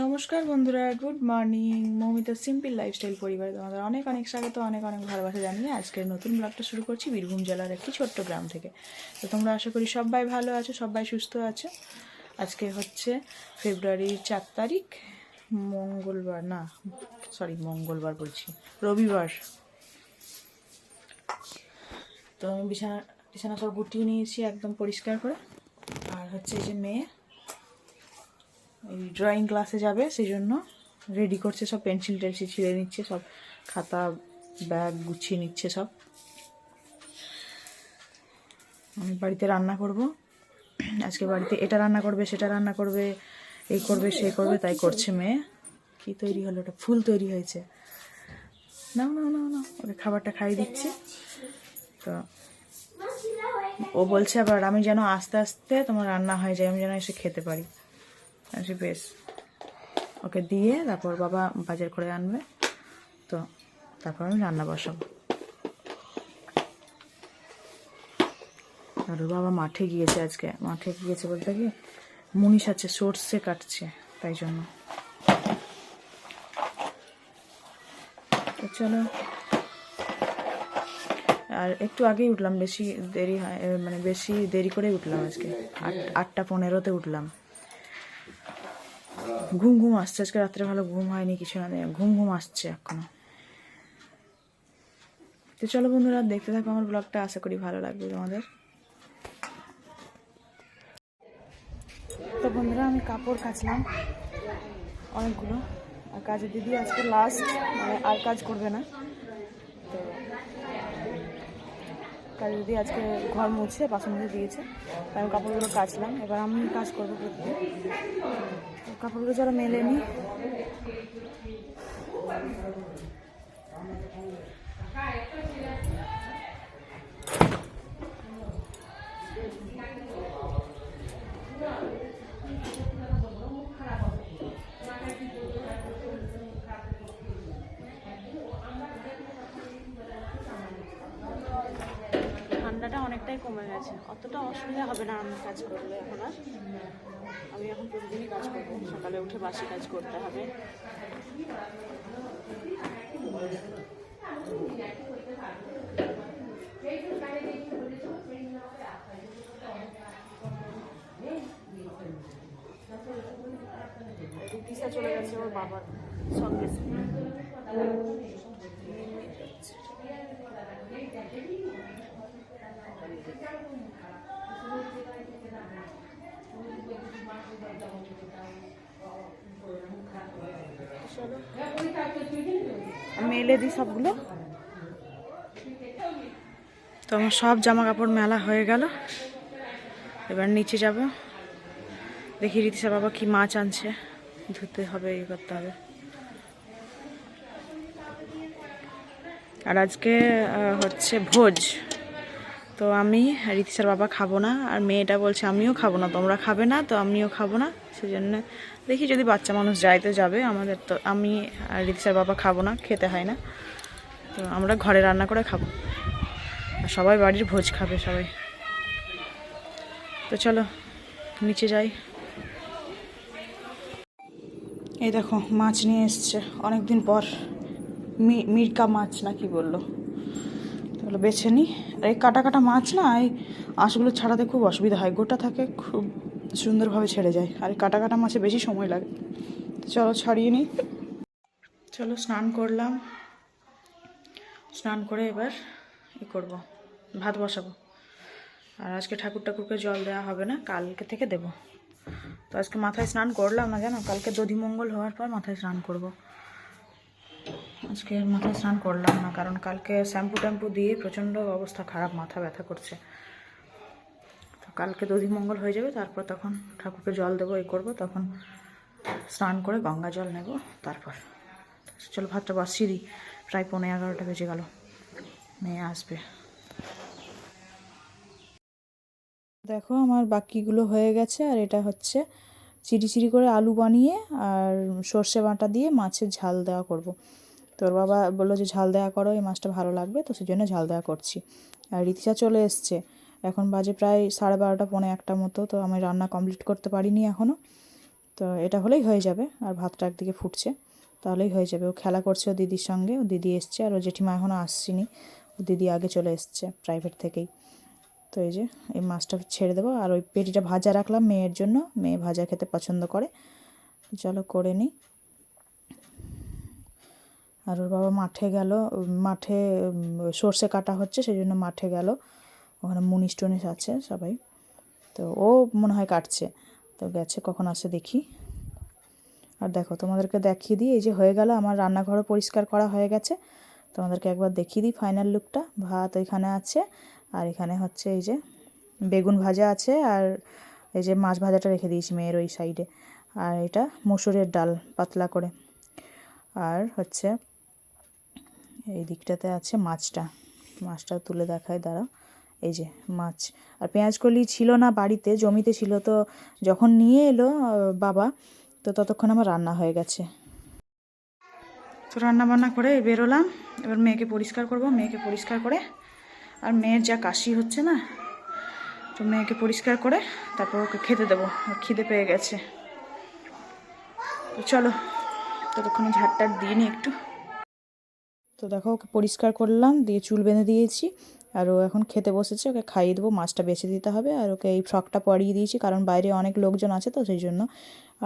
নমস্কার বন্ধুরা, good morning. Moumita simple lifestyle পরিবারে তোমাদের অনেক অনেক স্বাগত, অনেক অনেক ভালোবাসা জানিয়ে আজকের নতুন ব্লগটা শুরু করছি বীরভূম জেলার একটি ছোট্ট গ্রাম থেকে। তো তোমরা আশা করি সবাই ভালো আছো, সবাই সুস্থ আছো। আজকে হচ্ছে ফেব্রুয়ারির 4 তারিখ, মঙ্গলবার, না সরি মঙ্গলবার বলছি, রবিবার। তো আমি বিছানা সব গুটিয়ে নিয়েছি একদম পরিষ্কার করে। আর হচ্ছে এই যে মেয়ে এই ড্রয়িং ক্লাসে যাবে, সেই জন্য রেডি করছে, সব পেন্সিল টেন্সিল ছিঁড়ে নিচ্ছে, সব খাতা ব্যাগ গুছিয়ে নিচ্ছে সব। আমি বাড়িতে রান্না করব আজকে, বাড়িতে এটা রান্না করবে, সেটা রান্না করবে, এই করবে সেই করবে, তাই করছে মেয়ে। কি তৈরি হলো? ওটা ফুল তৈরি হয়েছে। নাও নাও নাও নাও, ওকে খাবারটা খাইয়ে দিচ্ছি। তো ও বলছে আবার আমি যেন আস্তে আস্তে তোমার রান্না হয়ে যায়, আমি যেন এসে খেতে পারি। আচ্ছা বেশ, ওকে দিয়ে তারপর বাবা বাজার করে আনবে, তো তারপর আমি রান্না বসাবো। আর বাবা মাঠে গিয়েছে আজকে, মাঠে গিয়েছে বলতে কি মুনিশ আছে, সর্ষে কাটছে, তাই জন্য। তো চলো, আর একটু আগেই উঠলাম, বেশি দেরি হয় মানে বেশি দেরি করে উঠলাম আজকে, 8টা 15-তে উঠলাম। ঘুম ঘুম আসছে আজকে, রাত্রে ভালো ঘুম হয়নি, কিছু না, ঘুম ঘুম আসছে এখনো। তো চলো বন্ধুরা, দেখতে থাকো আমার ব্লগটা, আশা করি ভালো লাগবে তোমাদের। তো বন্ধুরা, আমি কাপড় কাচলাম অনেকগুলো, আর কাজের দিদি আজকে লাস্ট, মানে আর কাজ করবে না। তো কাজের দিদি আজকে ঘর মুছে বাসন ধুয়ে দিয়েছে, তাই আমি কাপড়গুলো কাচলাম। এবার আমি কাজ করবো প্রতিদিন, কাপড়গুলো যারা মেলেনি। ঠান্ডাটা অনেকটাই কমে গেছে, অতটা অসুবিধা হবে না আমি কাজ করলে এখন আর। আমি এখন প্রতিদিনই কাজ করবো, সকালে উঠে বাসি কাজ করতে হবে। রিতিশা চলে গেছে ওর বাবার সঙ্গে। মেলে দিই সবগুলো। তো আমার সব জামা কাপড় মেলা হয়ে গেল, এবার নিচে যাব, দেখি রিতিশার বাবা কি মাছ আনছে, ধুতে হবে, ইয়ে করতে হবে। আর আজকে হচ্ছে ভোজ, তো আমি রিতিশার বাবা খাবো না, আর মেয়েটা বলছে আমিও খাবো না, তোমরা খাবে না তো আমিও খাবো না, সেজন্য দেখি যদি বাচ্চা মানুষ যায় তো যাবে, আমাদের তো আমি আর রিতিশার বাবা খাবো না, খেতে হয় না, তো আমরা ঘরে রান্না করে খাবো, আর সবাই বাড়ির ভোজ খাবে সবাই। তো চলো নিচে যাই। এই দেখো মাছ নিয়ে এসছে অনেকদিন পর, মিরকা মাছ না কি বললো, তাহলে বেছে নিই। আর এই কাটা কাটা মাছ না, এই আঁশগুলো ছাড়াতে খুব অসুবিধা হয়, গোটা থাকে খুব সুন্দরভাবে ছেড়ে যায়, আর এই কাটা কাটা মাছে বেশি সময় লাগে। তো চলো ছাড়িয়ে নিই। চলো স্নান করলাম, স্নান করে এবার করবো, ভাত বসাবো। আর আজকে ঠাকুরকে জল দেওয়া হবে না, কালকে থেকে দেব। তো আজকে মাথায় স্নান করলাম না, জানো, কালকে দধিমঙ্গল হওয়ার পর মাথায় স্নান করব। আজকে মাথায় স্নান করলাম না, কারণ কালকে শ্যাম্পু ট্যাম্পু দিয়ে প্রচণ্ড অবস্থা খারাপ, মাথা ব্যথা করছে। তো কালকে দধিমঙ্গল হয়ে যাবে, তারপর তখন ঠাকুরকে জল দেবো, এই করবো, তখন স্নান করে গঙ্গা জল নেব তারপর। চলো ভাতটা বসিয়ে দিই, প্রায় 11:15 বেজে গেল, মেয়ে আসবে। দেখো আমার বাকিগুলো হয়ে গেছে, আর এটা হচ্ছে চিরি চিরি করে আলু বানিয়ে আর সর্ষে বাটা দিয়ে মাছের ঝাল দেওয়া করব। তোর বাবা বললো যে ঝাল দেওয়া করো, এই মাছটা ভালো লাগবে, তো সেই জন্য ঝাল দেওয়া করছি। আর রিতিশা চলে এসছে, এখন বাজে প্রায় 12:30 পৌনে 1টা মতো, তো আমি রান্না কমপ্লিট করতে পারিনি এখনও। তো এটা হলেই হয়ে যাবে, আর ভাতটা একদিকে ফুটছে, তাহলেই হয়ে যাবে। ও খেলা করছে ও দিদির সঙ্গে, ও দিদি এসছে, আর ও জেঠিমা এখনও আসছিনি, ও দিদি আগে চলে এসছে প্রাইভেট থেকেই। তো এই যে এই মাছটা ছেড়ে দেবো, আর ওই পেটিটা ভাজা রাখলাম মেয়ের জন্য, মেয়ে ভাজা খেতে পছন্দ করে। চলো করে নিই। আর ওর বাবা মাঠে গেল, মাঠে সর্ষে কাটা হচ্ছে, সেই জন্য মাঠে গেল, ওখানে মুনিশ টুনিশ আছে সবাই, তো ও মনে হয় কাটছে, তো গেছে, কখন আসে দেখি। আর দেখো তোমাদেরকে দেখিয়ে দিই, এই যে হয়ে গেল আমার রান্নাঘরও পরিষ্কার করা হয়ে গেছে, তোমাদেরকে একবার দেখিয়ে দিই ফাইনাল লুকটা। ভাত ওইখানে আছে, আর এখানে হচ্ছে এই যে বেগুন ভাজা আছে, আর এই যে মাছ ভাজাটা রেখে দিয়েছি মেয়ের ওই সাইডে, আর এটা মসুরের ডাল পাতলা করে, আর হচ্ছে এই দিকটাতে আছে মাছটা তুলে দেখায়, দাঁড়াও। এই যে মাছ, আর পেঁয়াজ কলি ছিল না বাড়িতে, জমিতে ছিল, তো যখন নিয়ে এলো বাবা, তো ততক্ষণ আমার রান্না হয়ে গেছে। তো রান্না বান্না করে বেরোলাম, এবার মেয়েকে পরিষ্কার করব, মেয়েকে পরিষ্কার করে, আর মেয়ের যা কাশি হচ্ছে না, তো মেয়েকে পরিষ্কার করে তারপর ওকে খেতে দেবো, খিদে পেয়ে গেছে। তো চলো ততক্ষণে ঝাড়টার দিয়ে নিই একটু। তো দেখো ওকে পরিষ্কার করলাম, দিয়ে চুল বেঁধে দিয়েছি, আর ও এখন খেতে বসেছে, ওকে খাইয়ে দেবো, মাছটা বেছে দিতে হবে, আর ওকে এই ফ্রকটা পরিয়ে দিয়েছি, কারণ বাইরে অনেক লোকজন আছে তো সেই জন্য,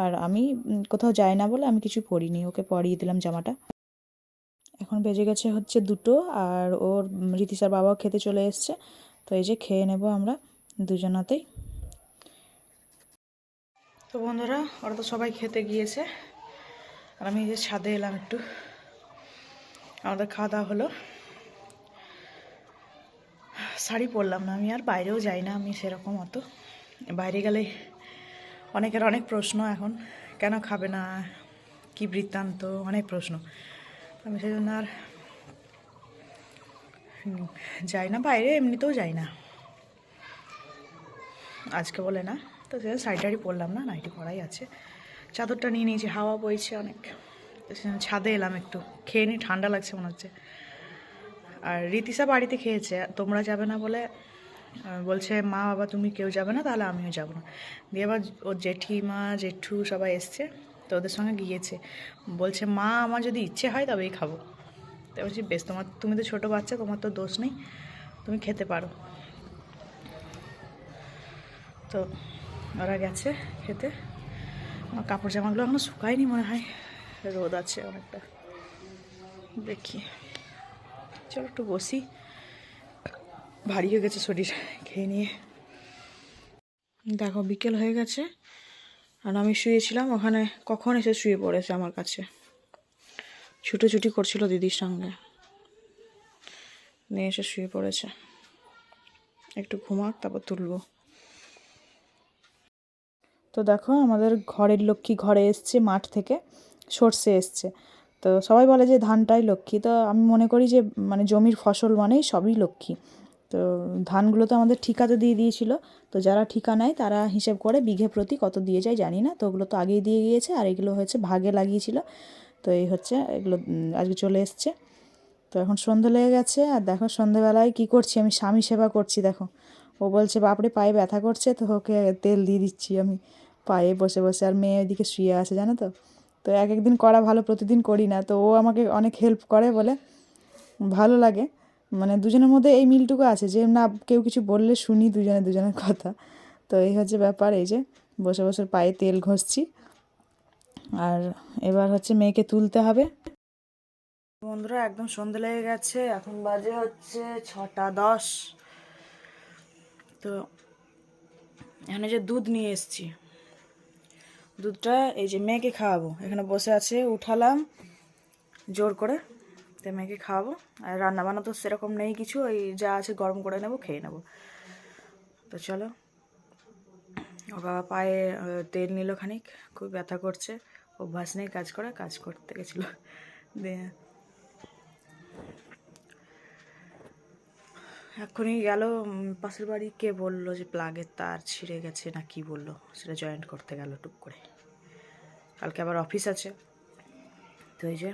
আর আমি কোথাও যাই না বলে আমি কিছু পরিনি, ওকে পরিয়ে দিলাম জামাটা। এখন বেজে গেছে হচ্ছে 2টো, আর ওর রীতিশার বাবাও খেতে চলে এসছে, তো এই যে খেয়ে নেব আমরা দুজনাতেই। তো বন্ধুরা ওরা তো সবাই খেতে গিয়েছে, আর আমি এই যে ছাদে এলাম একটু, আমাদের খাওয়া দাওয়া হলো। শাড়ি পরলাম না, আমি আর বাইরেও যাই না আমি সেরকম অত, বাইরে গেলেই অনেকের অনেক প্রশ্ন, এখন কেন খাবে না, কি বৃত্তান্ত, অনেক প্রশ্ন, আমি সেই জন্য আর যাই না বাইরে, এমনিতেও যাই না আজকে বলে না, তো সে শাড়ি পরলাম না, নাইটি পরাই আছে, চাদরটা নিয়ে নিয়েছি, হাওয়া বইছে অনেক, ছাদে এলাম একটু খেয়ে নিই, ঠান্ডা লাগছে মনে হচ্ছে। আর রীতিশা বাড়িতে খেয়েছে, তোমরা যাবে না বলে বলছে মা বাবা তুমি কেউ যাবে না, তাহলে আমিও যাবো না, দিয়ে আবার ওর জেঠিমা জেঠু সবাই এসছে, তো ওদের সঙ্গে গিয়েছে, বলছে মা আমার যদি ইচ্ছে হয় তবেই খাবো, তো বলছি বেশ, তুমি তো ছোটো বাচ্চা, তোমার তো দোষ নেই, তুমি খেতে পারো। তো ওরা গেছে খেতে, আমার কাপড় জামাগুলো এখনও শুকায়নি মনে হয়, রোদ আছে অনেকটা, দেখি চলো একটু বসি, ভারী হয়ে গেছে শরীর খেয়ে নিয়ে। দেখো বিকেল হয়ে গেছে, আর আমি শুয়েছিলাম ওখানে, কখন এসে শুয়ে পড়েছে আমার কাছে, ছুটোছুটি করছিল দিদির সঙ্গে, নিয়ে এসে শুয়ে পড়েছে, একটু ঘুমাক তারপর তুলবো। তো দেখো আমাদের ঘরের লক্ষ্মী ঘরে এসছে, মাঠ থেকে সর্ষে এসছে, তো সবাই বলে যে ধানটাই লক্ষ্মী, তো আমি মনে করি যে মানে জমির ফসল মানেই সবই লক্ষ্মী। তো ধানগুলো তো আমাদের ঠিকাতে দিয়ে দিয়েছিল, তো যারা ঠিকা নেয় তারা হিসেব করে বিঘে প্রতি কত দিয়ে যায় জানি না, তো ওগুলো তো আগেই দিয়ে গিয়েছে, আর এগুলো হচ্ছে ভাগে লাগিয়েছিল, তো এই হচ্ছে এগুলো আজকে চলে এসছে। তো এখন সন্ধে লেগে গেছে, আর দেখো সন্ধেবেলায় কী করছি আমি, স্বামী সেবা করছি দেখো, ও বলছে বাপরে পায়ে ব্যথা করছে, তো ওকে তেল দিয়ে দিচ্ছি আমি পায়ে বসে বসে, আর মেয়ে ওইদিকে শুয়ে আছে জানো তো, তো এক একদিন করা ভালো, প্রতিদিন করি না, তো ও আমাকে অনেক হেল্প করে বলে ভালো লাগে, মানে দুজনের মধ্যে এই মিলটুকু আছে যে না কেউ কিছু বললে শুনি দুজনের কথা, তো এই হচ্ছে ব্যাপার। এই যে বসে বসে পায়ে তেল ঘষছি, আর এবার হচ্ছে মেয়েকে তুলতে হবে। বন্ধুরা একদম সন্ধে লেগে গেছে, এখন বাজে হচ্ছে 6টা 10, তো এখানে যে দুধ নিয়ে এসেছি, দুধটা এই যে মেয়েকে খাওয়াবো, এখানে বসে আছে, উঠালাম জোর করে, তো মেয়েকে খাওয়াবো, আর রান্না বান্না তো সেরকম নেই কিছু, ওই যা আছে গরম করে নেবো, খেয়ে নেবো। তো চলো, ও বাবা পায়ে তেল নিল খানিক, খুব ব্যথা করছে, অভ্যাস নেই কাজ করতে গেছিলো, দিয়ে এক্ষুনি গেল পাশের বাড়ি, কে বললো যে প্লাগের তার ছিঁড়ে গেছে না কি বললো, সেটা জয়েন্ট করতে গেল টুক করে, কালকে আবার অফিস আছে, তো এই যে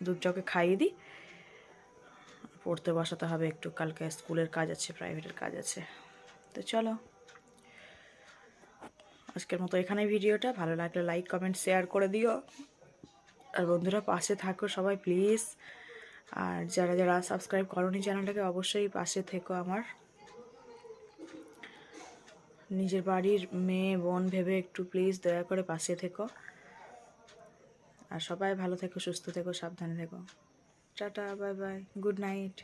দুধটাকে খাইয়ে দিই, পড়তে বসাতে হবে একটু, কালকে স্কুলের কাজ আছে, প্রাইভেটের কাজ আছে, তো চলো আজকের মতো এখানেই ভিডিওটা। ভালো লাগলে লাইক কমেন্ট শেয়ার করে দিও। আর বন্ধুরা পাশে থাকো সবাই প্লিজ। আর যারা যারা সাবস্ক্রাইব করোনি চ্যানেলটাকে অবশ্যই পাশে থেকো আমার। নিজের বাড়ির মেয়ে বোন ভেবে একটু প্লিজ দয়া করে পাশে থেকো। আর সবাই ভালো থেকো, সুস্থ থেকো, সাবধানে থেকো। Tata, bye bye, good night.